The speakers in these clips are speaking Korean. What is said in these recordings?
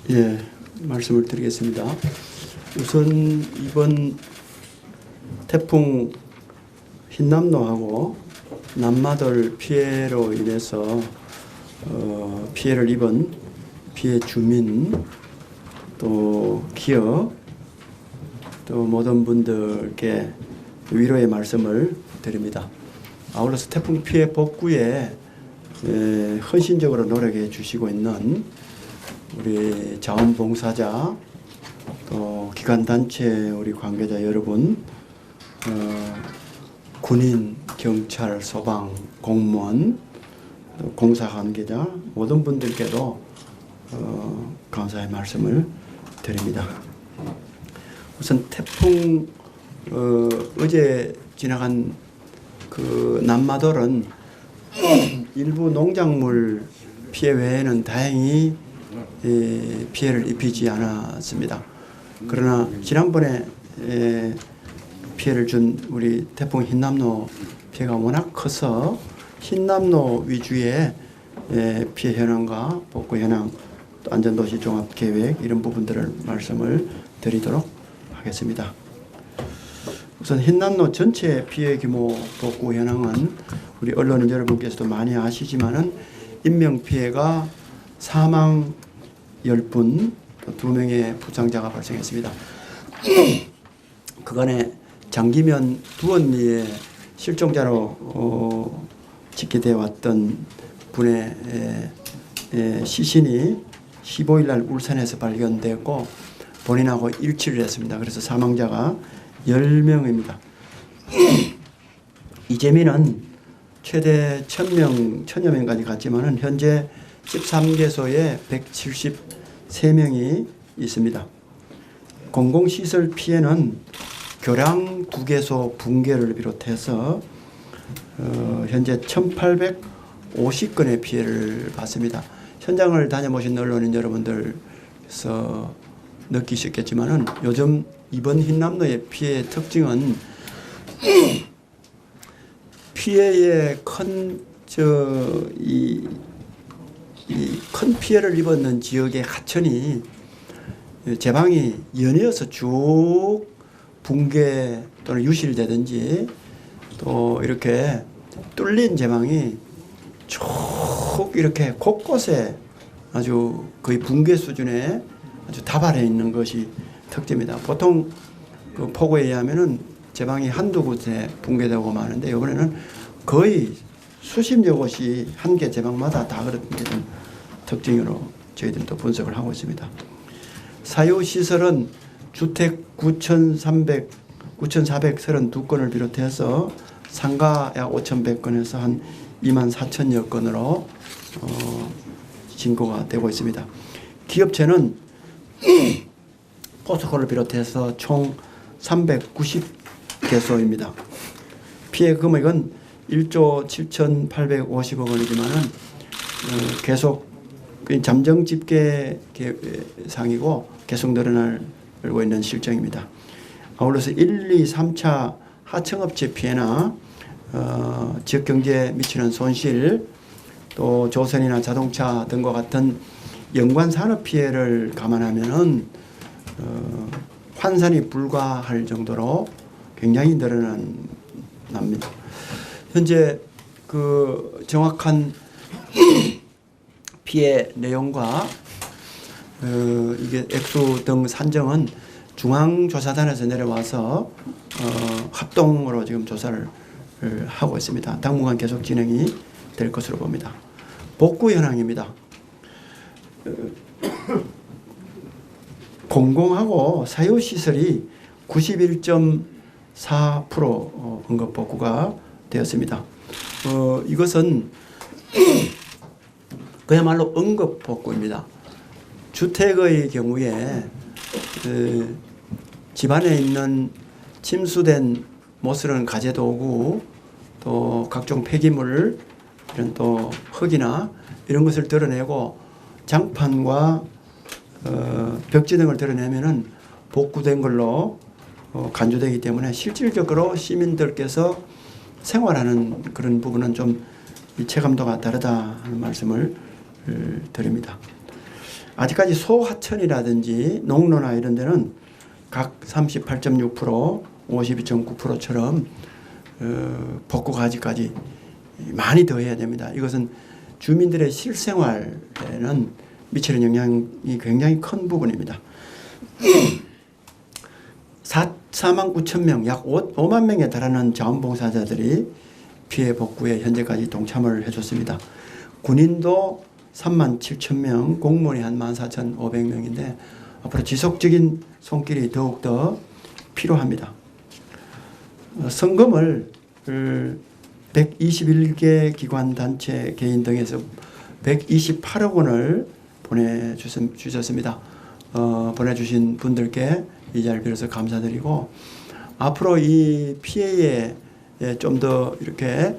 예, 말씀을 드리겠습니다. 우선 이번 태풍 흰남노하고 남마돌 피해로 인해서 피해를 입은 피해 주민, 또 기업, 또 모든 분들께 위로의 말씀을 드립니다. 아울러서 태풍 피해 복구에 헌신적으로 노력해 주시고 있는 우리 자원봉사자, 또 기관단체 우리 관계자 여러분, 군인, 경찰, 소방, 공무원, 공사 관계자 모든 분들께도 감사의 말씀을 드립니다. 우선 태풍 어제 지나간 그 남마돌은 일부 농작물 피해 외에는 다행히 피해를 입히지 않았습니다. 그러나 지난번에 피해를 준 우리 태풍 흰남노 피해가 워낙 커서 흰남노 위주의 피해 현황과 복구 현황, 또 안전도시 종합계획 이런 부분들을 말씀을 드리도록 하겠습니다. 우선 흰남노 전체 피해 규모 복구 현황은 우리 언론인 여러분께서도 많이 아시지만은 인명 피해가 사망 10분, 또 2명의 부상자가 발생했습니다. 그간에 장기면 두 언니의 실종자로 집계되어 왔던 분의 시신이 15일 날 울산에서 발견되었고 본인하고 일치를 했습니다. 그래서 사망자가 10명입니다. 이재민은 최대 1000여 명까지 갔지만은 현재 13개소에 173명이 있습니다. 공공시설 피해는 교량 2개소 붕괴를 비롯해서 현재 1850건의 피해를 받습니다. 현장을 다녀보신 언론인 여러분들께서 느끼셨겠지만은 요즘 이번 흰남노의 피해 특징은 피해의 큰 피해를 입었는 지역의 하천이 제방이 연이어서 쭉 붕괴 또는 유실되든지 또 이렇게 뚫린 제방이 쭉 이렇게 곳곳에 아주 거의 붕괴 수준에 아주 다발해 있는 것이 특징입니다. 보통 그 폭우에 의하면은 제방이 한두 곳에 붕괴되고 마는데 이번에는 거의 수십여 곳이 한 개 제방마다 다 그런 특징으로 저희들은 또 분석을 하고 있습니다. 사유시설은 주택 9,432건을 비롯해서 상가 약 5,100건에서 한 24,000여 건으로 신고가 되고 있습니다. 기업체는 포스코를 비롯해서 총 390개소입니다. 피해 금액은 1조 7,850억 원이지만은 계속 잠정 집계상이고 계속 늘어나고 있는 실정입니다. 아울러서 1, 2, 3차 하청업체 피해나 지역경제에 미치는 손실, 또 조선이나 자동차 등과 같은 연관 산업 피해를 감안하면은 환산이 불가할 정도로 굉장히 늘어납니다. 현재 그 정확한 피해 내용과 이게 액수 등 산정은 중앙조사단에서 내려와서 합동으로 지금 조사를 하고 있습니다. 당분간 계속 진행이 될 것으로 봅니다. 복구 현황입니다. 공공하고 사유시설이 91.4% 응급 복구가 되었습니다. 이것은 그야말로 응급 복구입니다. 주택의 경우에 집안에 있는 침수된 못스러운 가재도구, 또 각종 폐기물, 이런 또 흙이나 이런 것을 드러내고 장판과 벽지 등을 드러내면은 복구된 걸로 간주되기 때문에 실질적으로 시민들께서 생활하는 그런 부분은 좀 체감도가 다르다 하는 말씀을 드립니다. 아직까지 소하천이라든지 농로나 이런 데는 각 38.6%, 52.9%처럼 복구가 아직까지 많이 더 해야 됩니다. 이것은 주민들의 실생활에는 미치는 영향이 굉장히 큰 부분입니다. 4만 9천 명, 약 5만 명에 달하는 자원봉사자들이 피해 복구에 현재까지 동참을 해줬습니다. 군인도 3만 7천 명, 공무원이 한 14,500명인데 앞으로 지속적인 손길이 더욱더 필요합니다. 성금을 121개 기관, 단체, 개인 등에서 128억 원을 보내주셨습니다. 보내주신 분들께 이 자리를 빌어서 감사드리고, 앞으로 이 피해에 좀 더 이렇게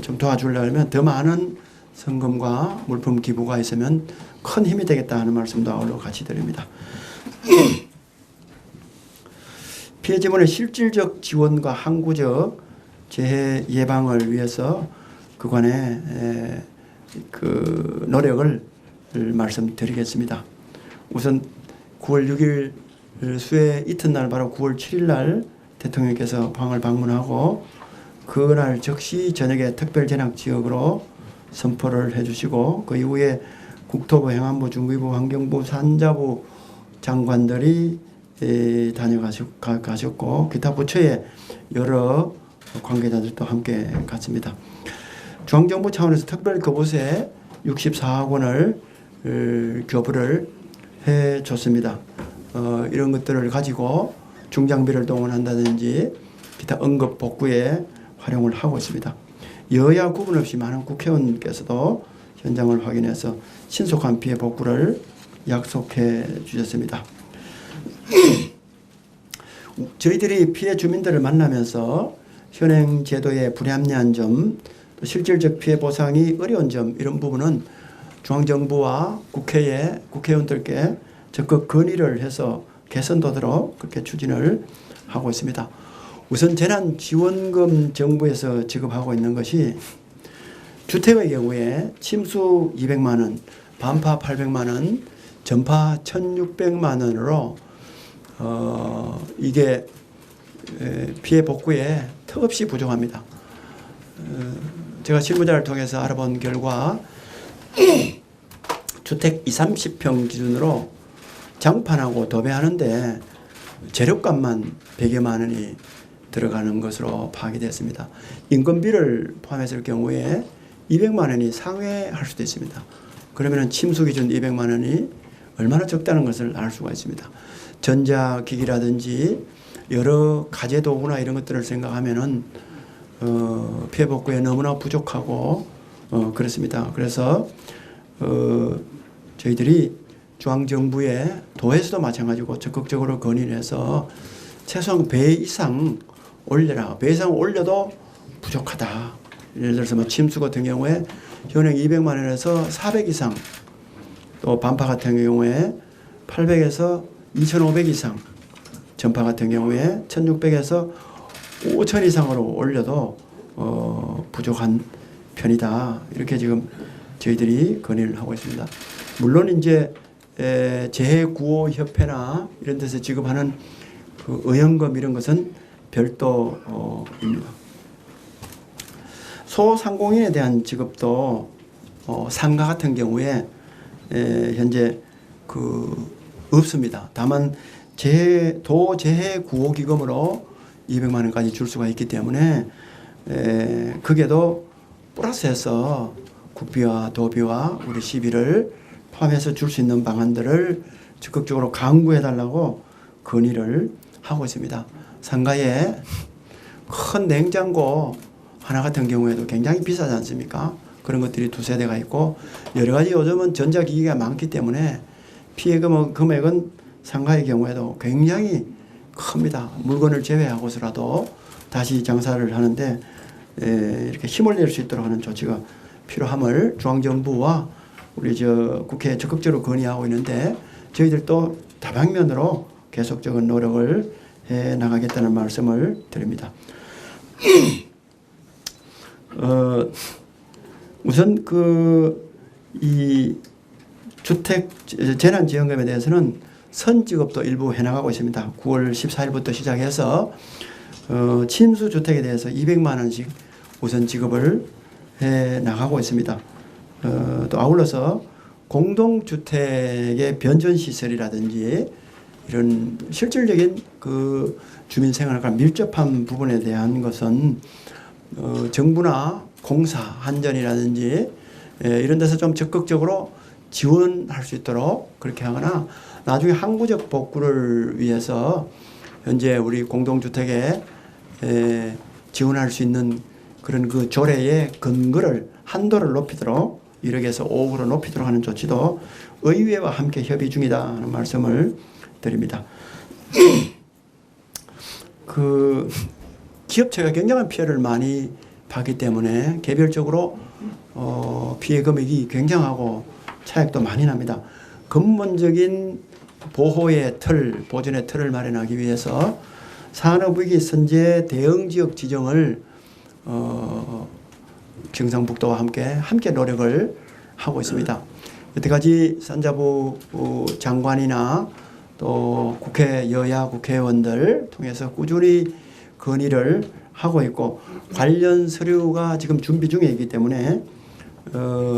좀 도와주려면 더 많은 성금과 물품 기부가 있으면 큰 힘이 되겠다 하는 말씀도 아울러 같이 드립니다. 피해 지원의 실질적 지원과 항구적 재해 예방을 위해서 그간의 그 노력을 말씀드리겠습니다. 우선 9월 6일 수해 이튿날 바로 9월 7일 날 대통령께서 포항을 방문하고 그날 즉시 저녁에 특별재난지역으로 선포를 해주시고, 그 이후에 국토부, 행안부, 중기부, 환경부, 산자부 장관들이 다녀가셨고 기타 부처의 여러 관계자들도 함께 갔습니다. 중앙정부 차원에서 특별 교부세 64억 원을 교부를 해줬습니다. 이런 것들을 가지고 중장비를 동원한다든지 기타 응급 복구에 활용을 하고 있습니다. 여야 구분 없이 많은 국회의원께서도 현장을 확인해서 신속한 피해 복구를 약속해 주셨습니다. 저희들이 피해 주민들을 만나면서 현행 제도의 불합리한 점, 또 실질적 피해 보상이 어려운 점, 이런 부분은 중앙정부와 국회의원들께 적극 건의를 해서 개선되도록 그렇게 추진을 하고 있습니다. 우선 재난지원금 정부에서 지급하고 있는 것이 주택의 경우에 침수 200만 원, 반파 800만 원, 전파 1,600만 원으로 이게 피해 복구에 턱없이 부족합니다. 제가 실무자를 통해서 알아본 결과 주택 20, 30평 기준으로 장판하고 도배하는데 재료값만 100여만 원이 들어가는 것으로 파악이 됐습니다. 인건비를 포함했을 경우에 200만 원이 상회할 수도 있습니다. 그러면 침수 기준 200만 원이 얼마나 적다는 것을 알 수가 있습니다. 전자기기라든지 여러 가재도구나 이런 것들을 생각하면은 피해 복구에 너무나 부족하고 그렇습니다. 그래서 저희들이 중앙정부에 도에서도 마찬가지고 적극적으로 건의를 해서 최소한 배 이상 올려라. 배 이상 올려도 부족하다. 예를 들어서 뭐 침수 같은 경우에 현행 200만 원에서 400 이상, 또 반파 같은 경우에 800에서 2,500 이상, 전파 같은 경우에 1,600에서 5,000 이상으로 올려도 부족한 편이다. 이렇게 지금 저희들이 건의를 하고 있습니다. 물론 이제 재해구호협회나 이런 데서 지급하는 그 의원금 이런 것은 별도입니다. 소상공인에 대한 지급도 상가 같은 경우에 현재 없습니다. 다만 도재해구호기금으로 200만 원까지 줄 수가 있기 때문에 그게도 플러스해서 국비와 도비와 우리 시비를 포함해서 줄 수 있는 방안들을 적극적으로 강구해달라고 건의를 하고 있습니다. 상가에 큰 냉장고 하나 같은 경우에도 굉장히 비싸지 않습니까? 그런 것들이 2세대가 있고 여러 가지 요즘은 전자기기가 많기 때문에 피해 금액은 상가의 경우에도 굉장히 큽니다. 물건을 제외하고서라도 다시 장사를 하는데 이렇게 힘을 낼 수 있도록 하는 조치가 필요함을 중앙정부와 우리 국회에 적극적으로 건의하고 있는데 저희들도 다방면으로 계속적인 노력을 해 나가겠다는 말씀을 드립니다. 우선 이 주택 재난지원금에 대해서는 선지급도 일부 해나가고 있습니다. 9월 14일부터 시작해서 침수주택에 대해서 200만 원씩 우선 지급을 해 나가고 있습니다. 또 아울러서 공동주택의 변전시설이라든지 이런 실질적인 그 주민생활과 밀접한 부분에 대한 것은 정부나 공사, 한전이라든지 이런 데서 좀 적극적으로 지원할 수 있도록 그렇게 하거나 나중에 항구적 복구를 위해서 현재 우리 공동주택에 지원할 수 있는 그런 그 조례의 근거를 한도를 높이도록 1억에서 5억으로 높이도록 하는 조치도 의회와 함께 협의 중이다 하는 말씀을 드립니다. 그 기업체가 굉장한 피해를 많이 받기 때문에 개별적으로 피해 금액이 굉장하고 차액도 많이 납니다. 근본적인 보호의 틀, 보존의 틀을 마련하기 위해서 산업위기 선제 대응지역 지정을 경상북도와 함께 노력을 하고 있습니다. 여태까지 산자부 장관이나 또 국회 여야 국회의원들 통해서 꾸준히 건의를 하고 있고 관련 서류가 지금 준비 중에 있기 때문에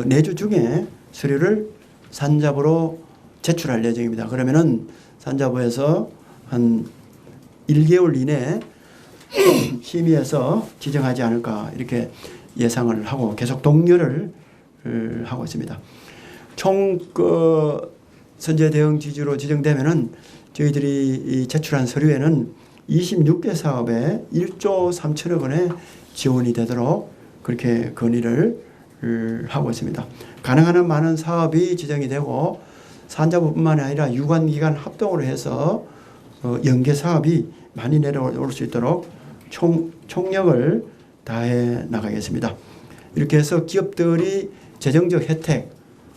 내주 중에 서류를 산자부로 제출할 예정입니다. 그러면은 산자부에서 한 1개월 이내에 심의해서 지정하지 않을까 이렇게 예상을 하고 계속 독려를 하고 있습니다. 총 선제 대응 지주로 지정되면은 저희들이 제출한 서류에는 26개 사업에 1조 3천억 원의 지원이 되도록 그렇게 건의를 하고 있습니다. 가능한 한 많은 사업이 지정이 되고 산자부뿐만 아니라 유관기관 합동으로 해서 연계 사업이 많이 내려올 수 있도록 총력을 다해 나가겠습니다. 이렇게 해서 기업들이 재정적 혜택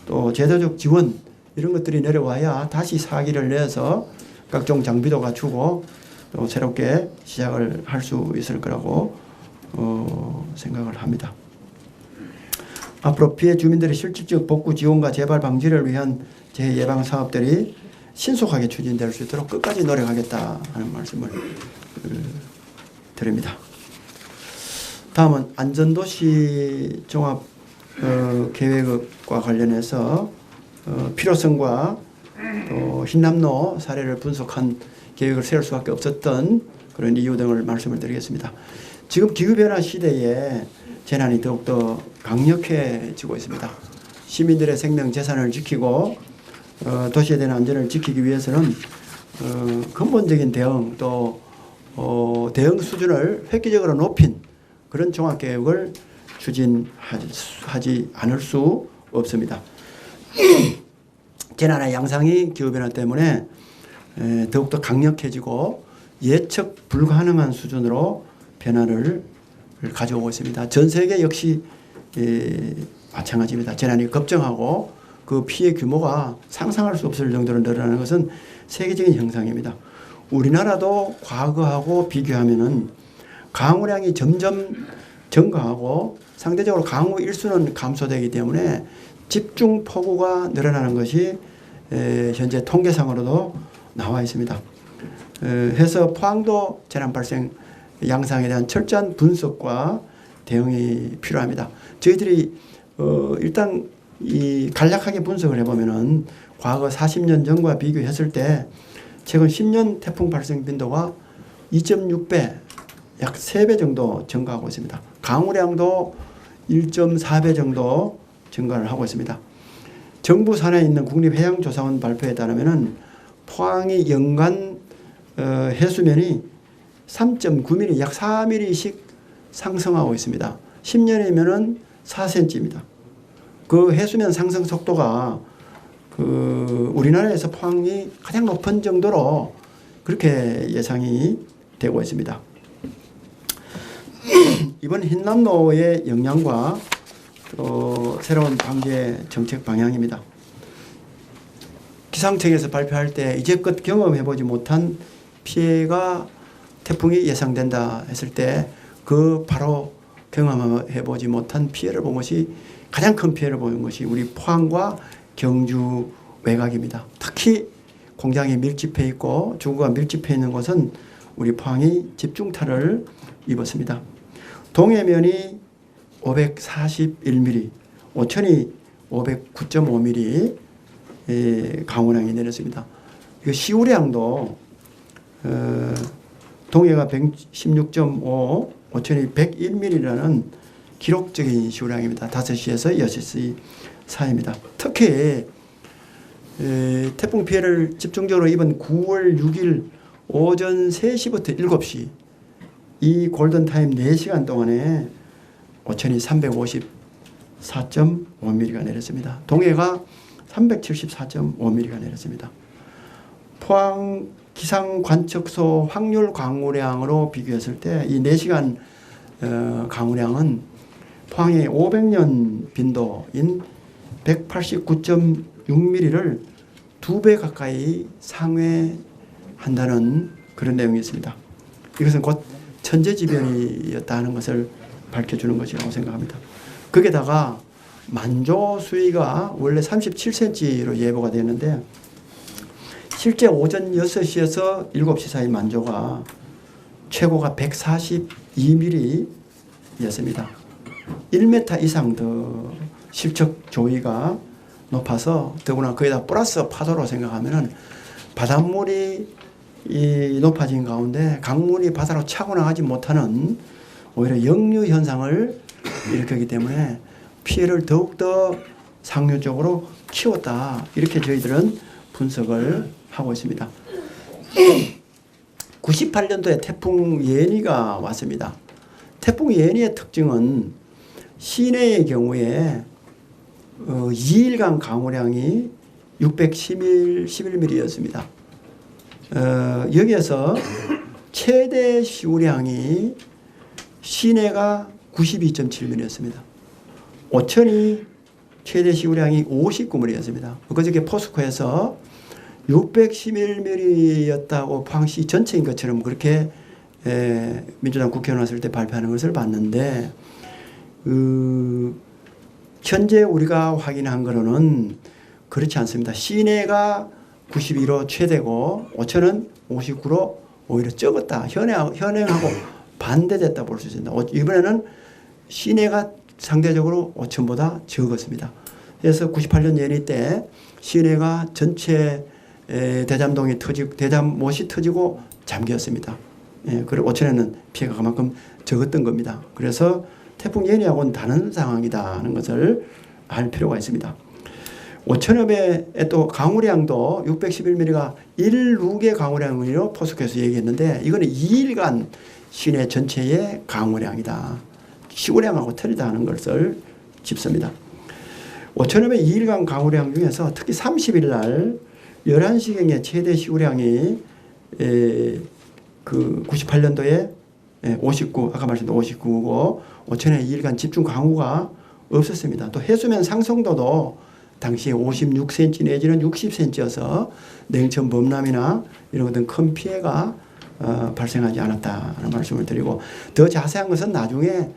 또 제도적 지원 이런 것들이 내려와야 다시 사기를 내서 각종 장비도 갖추고 또 새롭게 시작을 할 수 있을 거라고 생각을 합니다. 앞으로 피해 주민들의 실질적 복구 지원과 재발 방지를 위한 재예방 사업들이 신속하게 추진될 수 있도록 끝까지 노력하겠다 하는 말씀을 드립니다. 다음은 안전도시 종합 계획과 관련해서 필요성과 또 흰남노 사례를 분석한 계획을 세울 수밖에 없었던 그런 이유 등을 말씀을 드리겠습니다. 지금 기후변화 시대에 재난이 더욱더 강력해지고 있습니다. 시민들의 생명 재산을 지키고 도시에 대한 안전을 지키기 위해서는 근본적인 대응 또 대응 수준을 획기적으로 높인 그런 종합계획을 추진하지 않을 수 없습니다. 재난의 양상이 기후변화 때문에 더욱더 강력해지고 예측 불가능한 수준으로 변화를 가져오고 있습니다. 전 세계 역시 마찬가지입니다. 재난이 급증하고 그 피해 규모가 상상할 수 없을 정도로 늘어나는 것은 세계적인 현상입니다. 우리나라도 과거하고 비교하면은 강우량이 점점 증가하고 상대적으로 강우 일수는 감소되기 때문에 집중 폭우가 늘어나는 것이 현재 통계상으로도 나와 있습니다. 해서 포항도 재난 발생 양상에 대한 철저한 분석과 대응이 필요합니다. 저희들이 일단 간략하게 분석을 해보면은 과거 40년 전과 비교했을 때 최근 10년 태풍 발생 빈도가 2.6배, 약 3배 정도 증가하고 있습니다. 강우량도 1.4배 정도 증가를 하고 있습니다. 정부 산하에 있는 국립해양조사원 발표에 따르면은 포항이 연간 해수면이 3.9mm, 약 4mm씩 상승하고 있습니다. 10년이면은 4cm입니다. 그 해수면 상승 속도가 우리나라에서 포항이 가장 높은 정도로 그렇게 예상이 되고 있습니다. 이번 흰남노의 영향과 또 새로운 방제 정책 방향입니다. 기상청에서 발표할 때 이제껏 경험해보지 못한 피해가 태풍이 예상된다 했을 때 그 바로 경험해보지 못한 피해를 본 것이 가장 큰 피해를 보는 것이 우리 포항과 경주 외곽입니다. 특히 공장이 밀집해 있고 주거가 밀집해 있는 곳은 우리 포항이 집중타를 입었습니다. 동해면이 541mm, 오천이 509.5mm 강우량이 내렸습니다. 이 시우량도 동해가 116.5, 오천이 101mm라는 기록적인 시우량입니다. 5시에서 6시 사이입니다. 특히 태풍 피해를 집중적으로 입은 9월 6일 오전 3시부터 7시 이 골든타임 4시간 동안에 오천이 354.5mm가 내렸습니다. 동해가 374.5mm가 내렸습니다. 포항 기상관측소 확률 강우량으로 비교했을 때 이 4시간 강우량은 포항의 500년 빈도인 189.6mm를 2배 가까이 상회한다는 그런 내용이 있습니다. 이것은 곧 천재지변이었다 하는 것을 밝혀주는 것이라고 생각합니다. 거기다가 만조 수위가 원래 37cm로 예보가 되었는데 실제 오전 6시에서 7시 사이 만조가 최고가 142mm였습니다. 1m 이상 더 실적 조위가 높아서 더구나 거기다 플러스 파도로 생각하면은 바닷물이 높아진 가운데 강물이 바다로 차고 나가지 못하는 오히려 역류 현상을 일으키기 때문에 피해를 더욱더 상류적으로 키웠다. 이렇게 저희들은 분석을 하고 있습니다. 98년도에 태풍 예니가 왔습니다. 태풍 예니의 특징은 시내의 경우에 2일간 강우량이 611mm였습니다. 여기에서 최대 시우량이 시내가 92.7mm였습니다. 오천이 최대 시우량이 59mm였습니다. 그저께 포스코에서 611mm였다고 포항시 전체인 것처럼 그렇게 민주당 국회의원 왔을 때 발표하는 것을 봤는데 현재 우리가 확인한 거로는 그렇지 않습니다. 시내가 92로 최대고 오천은 59로 오히려 적었다. 현행하고 반대됐다 볼 수 있습니다. 이번에는 시내가 상대적으로 오천보다 적었습니다. 그래서 98년 예니 때 시내가 전체 대잠동이 터지고 대잠못이 터지고 잠겼습니다. 그리고 오천에는 피해가 그만큼 적었던 겁니다. 그래서 태풍 예니하고는 다른 상황이다 하는 것을 알 필요가 있습니다. 오천읍의 또 강우량도 611mm가 1룩의 강우량으로 포스코에서 얘기했는데 이거는 2일간 시내 전체의 강우량이다. 시우량하고 틀리다 하는 것을 짚습니다. 오천읍의 2일간 강우량 중에서 특히 30일 날 11시경에 최대 시우량이 그 98년도에 59, 아까 말씀드린 59고 오천의 2일간 집중 강우가 없었습니다. 또 해수면 상승도도 당시에 56cm 내지는 60cm여서 냉천 범람이나 이런 어떤 큰 피해가 발생하지 않았다는 말씀을 드리고 더 자세한 것은 나중에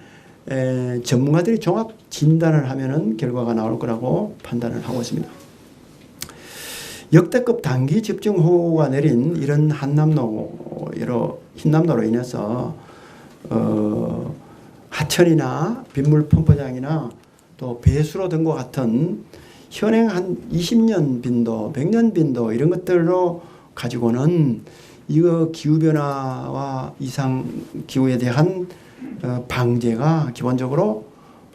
전문가들이 종합 진단을 하면은 결과가 나올 거라고 판단을 하고 있습니다. 역대급 단기 집중호우가 내린 이런 흰남노로 인해서 하천이나 빗물 펌프장이나 또 배수로 등과 같은 현행 한 20년 빈도, 100년 빈도 이런 것들로 가지고는 이거 기후변화와 이상기후에 대한 방제가 기본적으로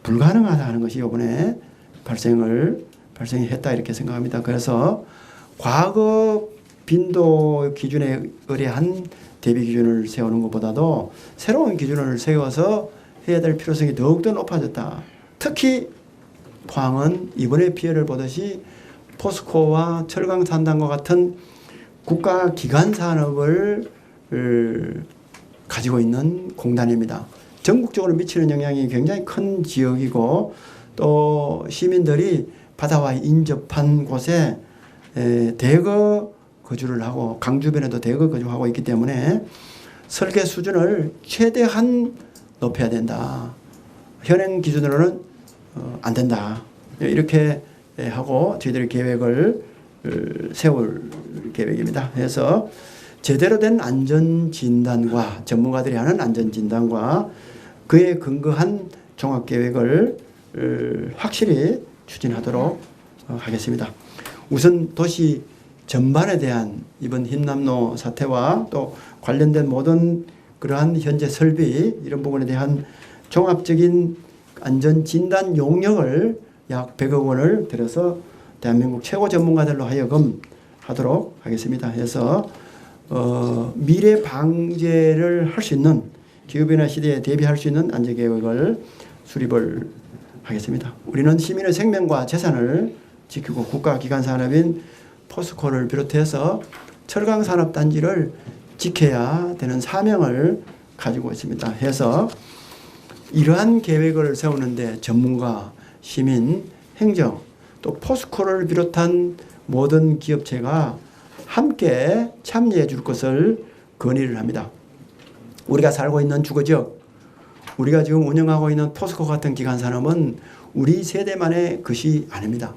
불가능하다는 것이 이번에 발생했다 이렇게 생각합니다. 그래서 과거 빈도 기준에 의뢰한 대비 기준을 세우는 것보다도 새로운 기준을 세워서 해야 될 필요성이 더욱더 높아졌다. 특히 포항은 이번에 피해를 보듯이 포스코와 철강산단과 같은 국가 기관 산업을 가지고 있는 공단입니다. 전국적으로 미치는 영향이 굉장히 큰 지역이고 또 시민들이 바다와 인접한 곳에 대거 거주를 하고 강주변에도 대거 거주하고 있기 때문에 설계 수준을 최대한 높여야 된다. 현행 기준으로는 안 된다. 이렇게 하고 저희들이 계획을 세울 계획입니다. 그래서 제대로 된 안전진단과 전문가들이 하는 안전진단과 그에 근거한 종합계획을 확실히 추진하도록 하겠습니다. 우선 도시 전반에 대한 이번 흰남노 사태와 또 관련된 모든 그러한 현재 설비 이런 부분에 대한 종합적인 안전진단 용역을 약 100억 원을 들여서 대한민국 최고 전문가들로 하여금 하도록 하겠습니다. 해서 미래 방제를 할 수 있는 기후변화 시대에 대비할 수 있는 안전계획을 수립을 하겠습니다. 우리는 시민의 생명과 재산을 지키고 국가기관산업인 포스코를 비롯해서 철강산업단지를 지켜야 되는 사명을 가지고 있습니다. 해서 이러한 계획을 세우는데 전문가, 시민, 행정, 또 포스코를 비롯한 모든 기업체가 함께 참여해 줄 것을 건의를 합니다. 우리가 살고 있는 주거지역, 우리가 지금 운영하고 있는 포스코 같은 기관산업은 우리 세대만의 것이 아닙니다.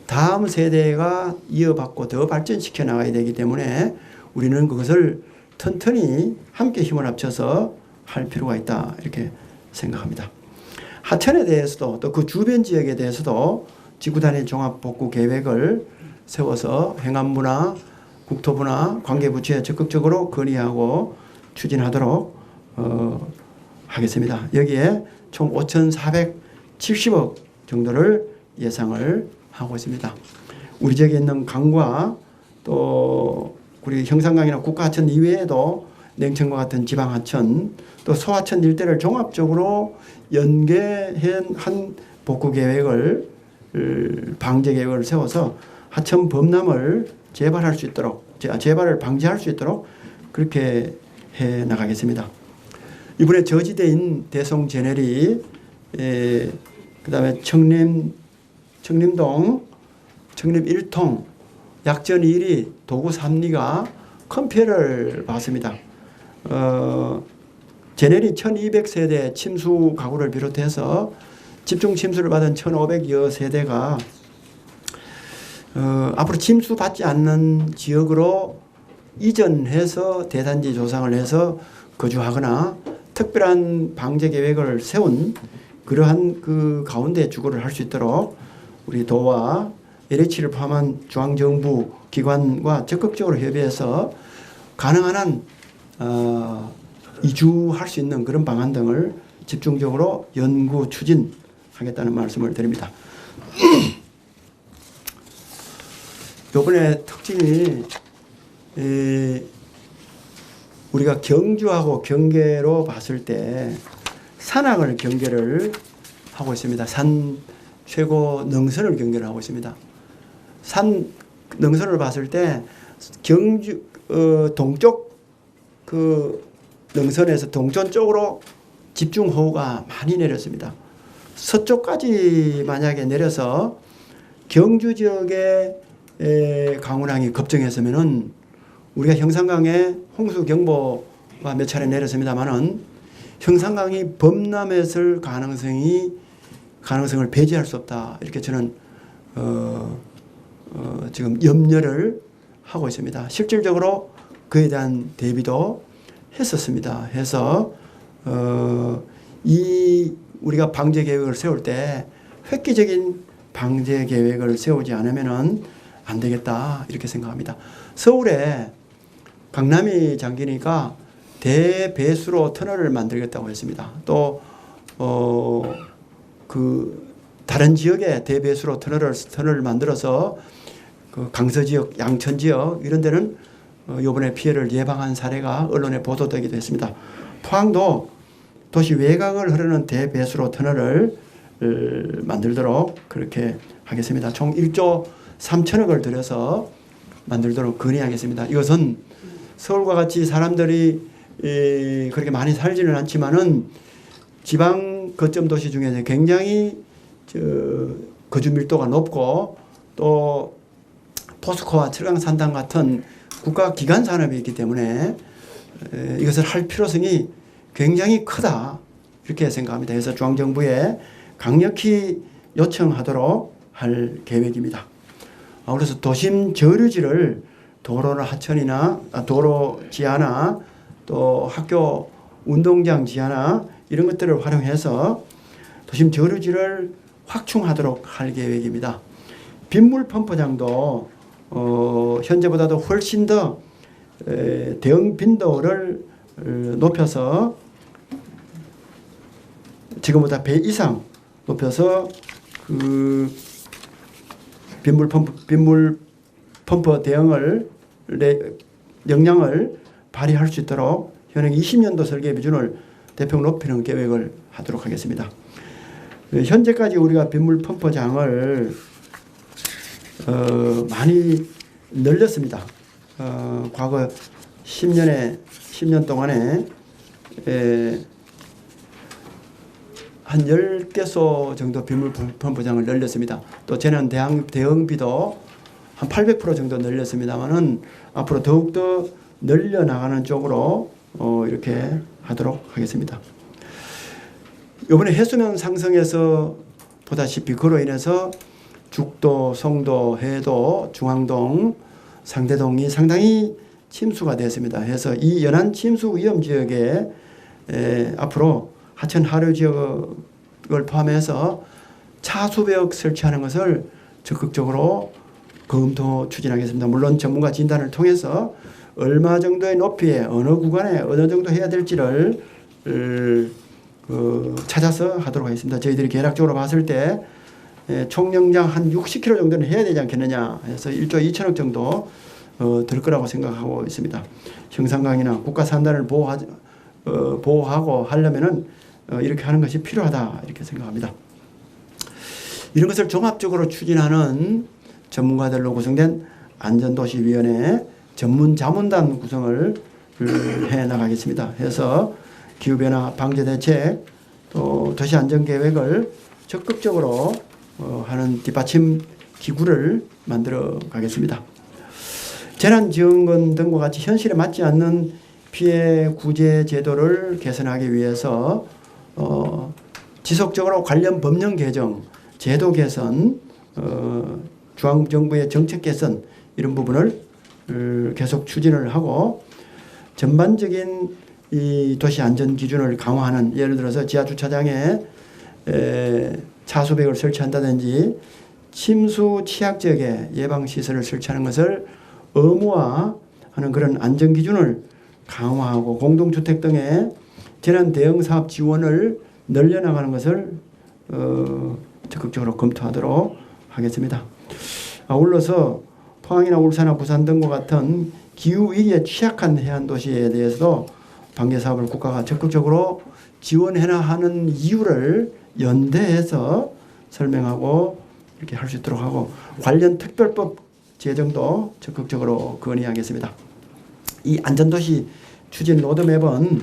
다음 세대가 이어받고 더 발전시켜 나가야 되기 때문에 우리는 그것을 튼튼히 함께 힘을 합쳐서 할 필요가 있다 이렇게 생각합니다. 하천에 대해서도 또 그 주변 지역에 대해서도 지구단위 종합복구 계획을 세워서 행안부나 국토부나 관계부처에 적극적으로 건의하고 추진하도록 하겠습니다. 여기에 총 5,470억 정도를 예상을 하고 있습니다. 우리 지역에 있는 강과 또 우리 형산강이나 국가하천 이외에도 냉천과 같은 지방하천 또 소하천 일대를 종합적으로 연계한 복구 계획을 방제 계획을 세워서 하천 범람을 재발할 수 있도록 재발을 방지할 수 있도록 그렇게 해 나가겠습니다. 이번에 저지대인 대송 제네리 그다음에 청림동 청림 1통 약전 1리 도구 3리가 큰 피해를 봤습니다. 제네리 1200세대 침수 가구를 비롯해서 집중 침수를 받은 1500여 세대가 앞으로 침수받지 않는 지역으로 이전해서 대단지 조성을 해서 거주하거나 특별한 방제 계획을 세운 그러한 그 가운데 주거를 할 수 있도록 우리 도와 LH를 포함한 중앙정부 기관과 적극적으로 협의해서 가능한 한 이주할 수 있는 그런 방안 등을 집중적으로 연구 추진하겠다는 말씀을 드립니다. 이번에 특징이 우리가 경주하고 경계로 봤을 때 산악을 경계를 하고 있습니다. 산 최고 능선을 경계를 하고 있습니다. 산 능선을 봤을 때 경주 동쪽 그 능선에서 동전 쪽으로 집중호우가 많이 내렸습니다. 서쪽까지 만약에 내려서 경주 지역에 강우량이 급증했으면은 우리가 형산강에 홍수경보가 몇 차례 내렸습니다만은 형산강이 범람했을 가능성을 배제할 수 없다. 이렇게 저는 지금 염려를 하고 있습니다. 실질적으로 그에 대한 대비도 했었습니다. 해서 이 우리가 방제 계획을 세울 때 획기적인 방제 계획을 세우지 않으면은 안 되겠다 이렇게 생각합니다. 서울에 강남이 장기니까 대배수로 터널을 만들겠다고 했습니다. 또 그 다른 지역에 대배수로 터널을 만들어서 그 강서 지역, 양천 지역 이런 데는 이번에 피해를 예방한 사례가 언론에 보도되기도 했습니다. 포항도 도시 외곽을 흐르는 대배수로 터널을 만들도록 그렇게 하겠습니다. 총 1조 3천억을 들여서 만들도록 건의하겠습니다. 이것은 서울과 같이 사람들이 그렇게 많이 살지는 않지만은 지방 거점 도시 중에 굉장히 거주 밀도가 높고 또 포스코와 철강산단 같은 국가 기관 산업이 있기 때문에 이것을 할 필요성이 굉장히 크다 이렇게 생각합니다. 그래서 중앙정부에 강력히 요청하도록 할 계획입니다. 그래서 도심 저류지를 도로나 하천이나 도로 지하나 또 학교 운동장 지하나 이런 것들을 활용해서 도심 저류지를 확충하도록 할 계획입니다. 빗물 펌프장도 현재보다도 훨씬 더 대응 빈도를 높여서 지금보다 배 이상 높여서 그 빗물 펌프 대응을 역량을 발휘할 수 있도록 현행 20년도 설계 비준을 대폭 높이는 계획을 하도록 하겠습니다. 현재까지 우리가 빗물 펌프장을 많이 늘렸습니다. 과거 10년 동안에 한 10개소 정도 빗물 펌프장을 늘렸습니다. 또 재난 대응비도 한 800% 정도 늘렸습니다만은 앞으로 더욱더 늘려나가는 쪽으로 이렇게 하도록 하겠습니다. 이번에 해수면 상승에서 보다시피 그로 인해서 죽도, 송도, 해도, 중앙동, 상대동이 상당히 침수가 됐습니다. 그래서 이 연안 침수 위험 지역에 앞으로 하천 하류 지역을 포함해서 차수벽 설치하는 것을 적극적으로 검토 추진하겠습니다. 물론 전문가 진단을 통해서 얼마 정도의 높이에 어느 구간에 어느 정도 해야 될지를 찾아서 하도록 하겠습니다. 저희들이 계략적으로 봤을 때 총영장 한 60km 정도는 해야 되지 않겠느냐 해서 1조 2천억 정도 들 거라고 생각하고 있습니다. 형상강이나 국가산단을 보호하고 하려면은 이렇게 하는 것이 필요하다 이렇게 생각합니다. 이런 것을 종합적으로 추진하는 전문가들로 구성된 안전도시위원회 전문자문단 구성을 해 나가겠습니다. 해서 기후변화 방제대책 또 도시안전계획을 적극적으로 하는 뒷받침 기구를 만들어 가겠습니다. 재난지원금 등과 같이 현실에 맞지 않는 피해 구제 제도를 개선하기 위해서 지속적으로 관련 법령 개정, 제도 개선, 중앙정부의 정책 개선 이런 부분을 계속 추진을 하고 전반적인 이 도시 안전 기준을 강화하는 예를 들어서 지하 주차장에 차수벽을 설치한다든지 침수 취약 지역에 예방 시설을 설치하는 것을 의무화하는 그런 안전 기준을 강화하고 공동주택 등의 재난 대응 사업 지원을 늘려나가는 것을 적극적으로 검토하도록 하겠습니다. 아울러서 포항이나 울산이나 부산 등과 같은 기후위기에 취약한 해안 도시에 대해서도 방제 사업을 국가가 적극적으로 지원해나 하는 이유를 연대해서 설명하고 이렇게 할 수 있도록 하고 관련 특별법 제정도 적극적으로 건의하겠습니다. 이 안전도시 추진 로드맵은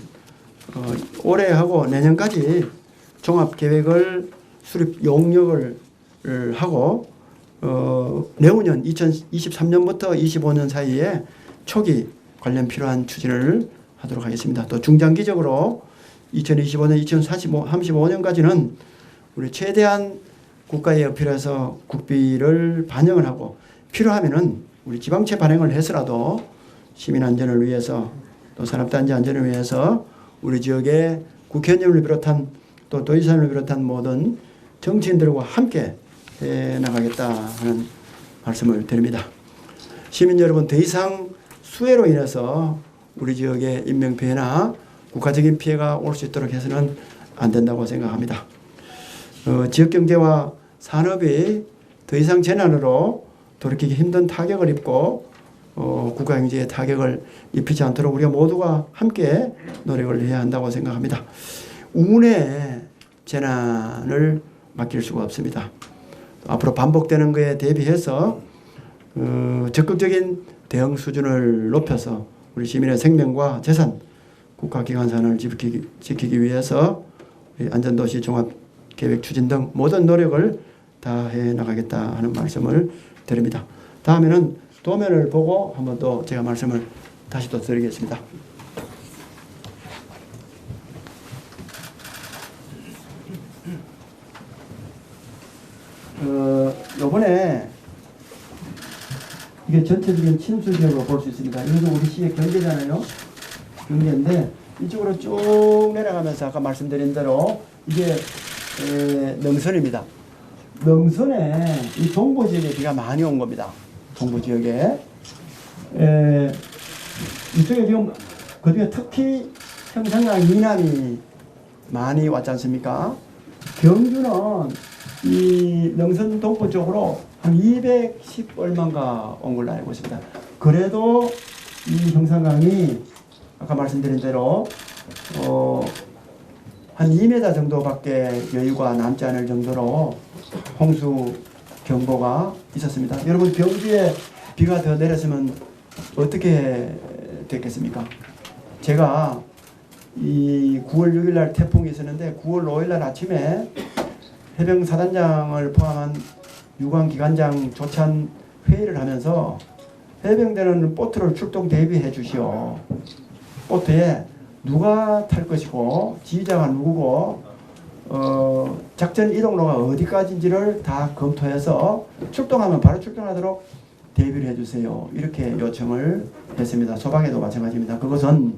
올해하고 내년까지 종합계획을 수립 용역을 하고 내후년 2023년부터 25년 사이에 초기 관련 필요한 추진을 하도록 하겠습니다. 또 중장기적으로 2025년, 2035년까지는 우리 최대한 국가에 어필해서 국비를 반영을 하고 필요하면은 우리 지방채 발행을 해서라도 시민 안전을 위해서 또 산업단지 안전을 위해서 우리 지역의 국회의원을 비롯한 또 도지사를 비롯한 모든 정치인들과 함께 해 나가겠다 하는 말씀을 드립니다. 시민 여러분, 더 이상 수해로 인해서 우리 지역의 인명피해나 국가적인 피해가 올 수 있도록 해서는 안 된다고 생각합니다. 지역경제와 산업이 더 이상 재난으로 돌이키기 힘든 타격을 입고 국가경제에 타격을 입히지 않도록 우리가 모두가 함께 노력을 해야 한다고 생각합니다. 운의 재난을 맡길 수가 없습니다. 앞으로 반복되는 것에 대비해서 적극적인 대응 수준을 높여서 우리 시민의 생명과 재산, 국가기관산을 지키기 위해서 안전도시 종합계획 추진 등 모든 노력을 다해 나가겠다 하는 말씀을 드립니다. 다음에는 도면을 보고 한번 또 제가 말씀을 다시 또 드리겠습니다. 요번에 이게 전체적인 침수지역으로 볼 수 있습니다. 이것은 우리 시의 경계잖아요. 경계인데 이쪽으로 쭉 내려가면서 아까 말씀드린 대로 이게 능선입니다. 능선에 이 동부 지역에 비가 많이 온 겁니다. 동부 지역에 이쪽에 지금 그중에 특히 형산강 이남이 많이 왔지 않습니까? 경주는 이 능선 동부 쪽으로 한 210 얼마인가 온 걸로 알고 있습니다. 그래도 이 형산강이 아까 말씀드린 대로 한 2m 정도밖에 여유가 남지 않을 정도로 홍수 경보가 있었습니다. 여러분 경주에 비가 더 내렸으면 어떻게 됐겠습니까? 제가 이 9월 6일 날 태풍이 있었는데 9월 5일 날 아침에 해병 사단장을 포함한 유관 기관장 조찬 회의를 하면서 해병대는 보트를 출동 대비해 주시오. 보트에 누가 탈 것이고 지휘자가 누구고 작전 이동로가 어디까지인지를 다 검토해서 출동하면 바로 출동하도록 대비를 해주세요. 이렇게 요청을 했습니다. 소방에도 마찬가지입니다. 그것은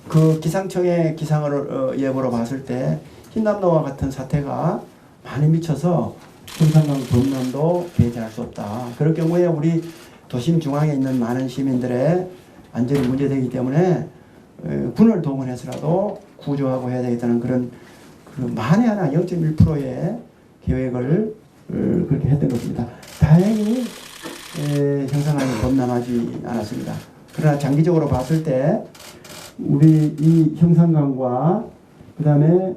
그 기상청의 기상을 예보로 봤을 때 흰남노와 같은 사태가 많이 미쳐서 형산강 범람도 배제할 수 없다. 그럴 경우에 우리 도심 중앙에 있는 많은 시민들의 안전이 문제되기 때문에 군을 동원해서라도 구조하고 해야 되겠다는 그런 만에 하나 0.1%의 계획을 그렇게 했던 것입니다. 다행히 형산강이 범람하지 않았습니다. 그러나 장기적으로 봤을 때 우리 이 형산강과 그 다음에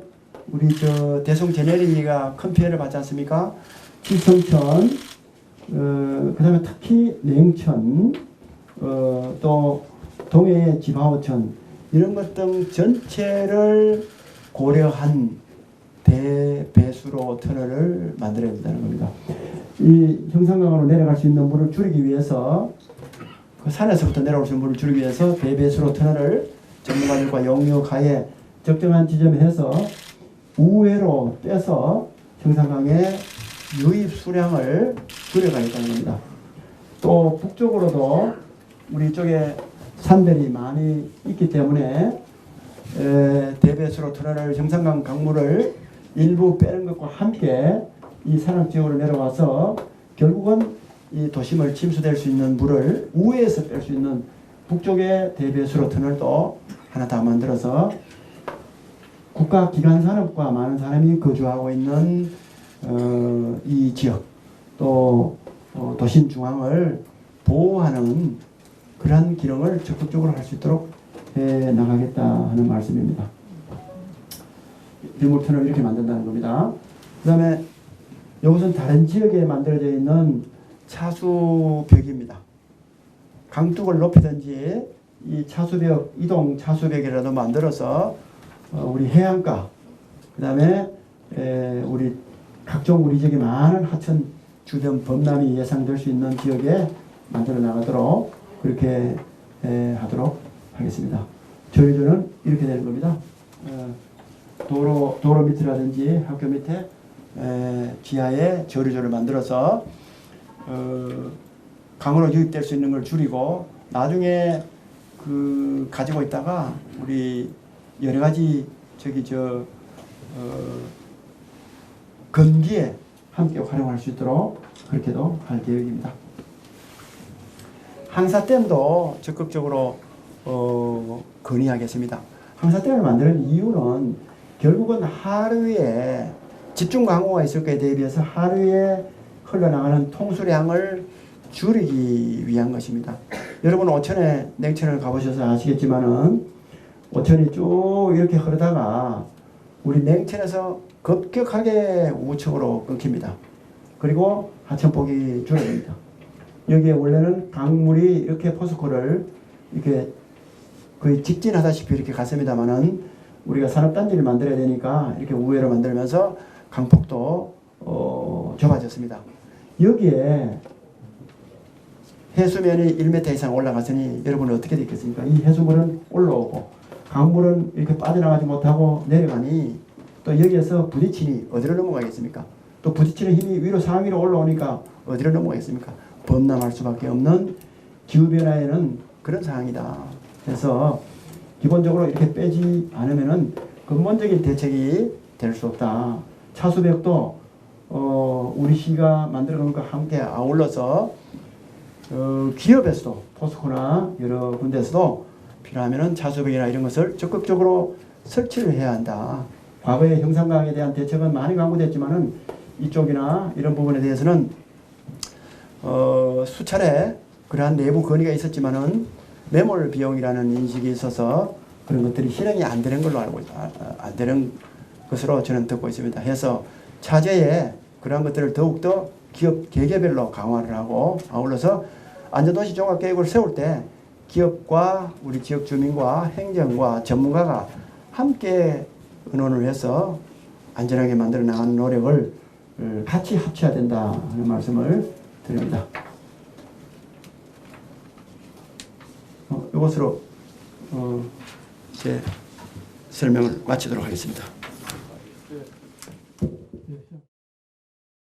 우리 저 대송 제네리가 큰 피해를 받지 않습니까? 기성천, 그 다음에 특히 냉천, 또 동해의 지바오천 이런 것 등 전체를 고려한 대배수로 터널을 만들어야 된다는 겁니다. 이 형산강으로 내려갈 수 있는 물을 줄이기 위해서 그 산에서부터 내려올 수 있는 물을 줄이기 위해서 대배수로 터널을 전문가들과 용역하에 적정한 지점에 해서 우회로 빼서 형산강의 유입 수량을 줄여가겠다는 겁니다. 또 북쪽으로도 우리 쪽에 산들이 많이 있기 때문에 대배수로 터널을 형산강 강물을 일부 빼는 것과 함께 이 산악지역으로 내려와서 결국은 이 도심을 침수될 수 있는 물을 우회에서 뺄 수 있는 북쪽의 대배수로 터널도 하나 다 만들어서 국가 기관 산업과 많은 사람이 거주하고 있는 이 지역 또 도심 중앙을 보호하는 그러한 기능을 적극적으로 할 수 있도록 해 나가겠다 하는 말씀입니다. 유물터널을 이렇게 만든다는 겁니다. 그 다음에 이것은 다른 지역에 만들어져 있는 차수벽입니다. 강둑을 높이든지 이 차수벽, 이동 차수벽이라도 만들어서 우리 해안가, 그 다음에 우리 각종 우리 지역에 많은 하천 주변 범람이 예상될 수 있는 지역에 만들어 나가도록 그렇게 하도록 하겠습니다. 저희들은 이렇게 되는 겁니다. 도로 밑이라든지 학교 밑에 지하에 저류조를 만들어서 강으로 유입될 수 있는 걸 줄이고 나중에 그 가지고 있다가 우리 여러 가지 건기에 함께 활용할 수 있도록 그렇게도 할 계획입니다. 항사댐도 적극적으로 건의하겠습니다. 항사댐을 만드는 이유는 결국은 하루에 집중 강우가 있을 거에 대비해서 하루에 흘러나가는 통수량을 줄이기 위한 것입니다. 여러분 오천에 냉천을 가보셔서 아시겠지만은 오천이 쭉 이렇게 흐르다가 우리 냉천에서 급격하게 우측으로 끊깁니다. 그리고 하천폭이 줄어듭니다. 여기에 원래는 강물이 이렇게 포스코를 이렇게 거의 직진하다시피 이렇게 갔습니다만은 우리가 산업단지를 만들어야 되니까 이렇게 우회로 만들면서 강폭도 좁아졌습니다. 여기에 해수면이 1m 이상 올라갔으니 여러분은 어떻게 됐겠습니까? 이 해수물은 올라오고 강물은 이렇게 빠져나가지 못하고 내려가니 또 여기에서 부딪히니 어디로 넘어가겠습니까? 또 부딪히는 힘이 위로 상위로 올라오니까 어디로 넘어가겠습니까? 범람할 수밖에 없는 기후변화에는 그런 상황이다. 그래서 기본적으로 이렇게 빼지 않으면은 근본적인 대책이 될 수 없다. 차수벽도 우리 시가 만들어놓은 것과 함께 아울러서 기업에서도 포스코나 여러 군데에서도 필요하면은 차수벽이나 이런 것을 적극적으로 설치를 해야 한다. 과거의 형상과학에 대한 대책은 많이 강구됐지만은 이쪽이나 이런 부분에 대해서는 수차례 그러한 내부 건의가 있었지만은 매몰 비용이라는 인식이 있어서 그런 것들이 실행이 안 되는 걸로 알고 안 되는 것으로 저는 듣고 있습니다. 해서 차제에 그러한 것들을 더욱더 기업 계계별로 강화를 하고 아울러서 안전도시 종합계획을 세울 때 기업과 우리 지역 주민과 행정과 전문가가 함께 의논을 해서 안전하게 만들어 나가는 노력을 같이 합쳐야 된다 하는 말씀을 드립니다. 이것으로 제 설명을 마치도록 하겠습니다.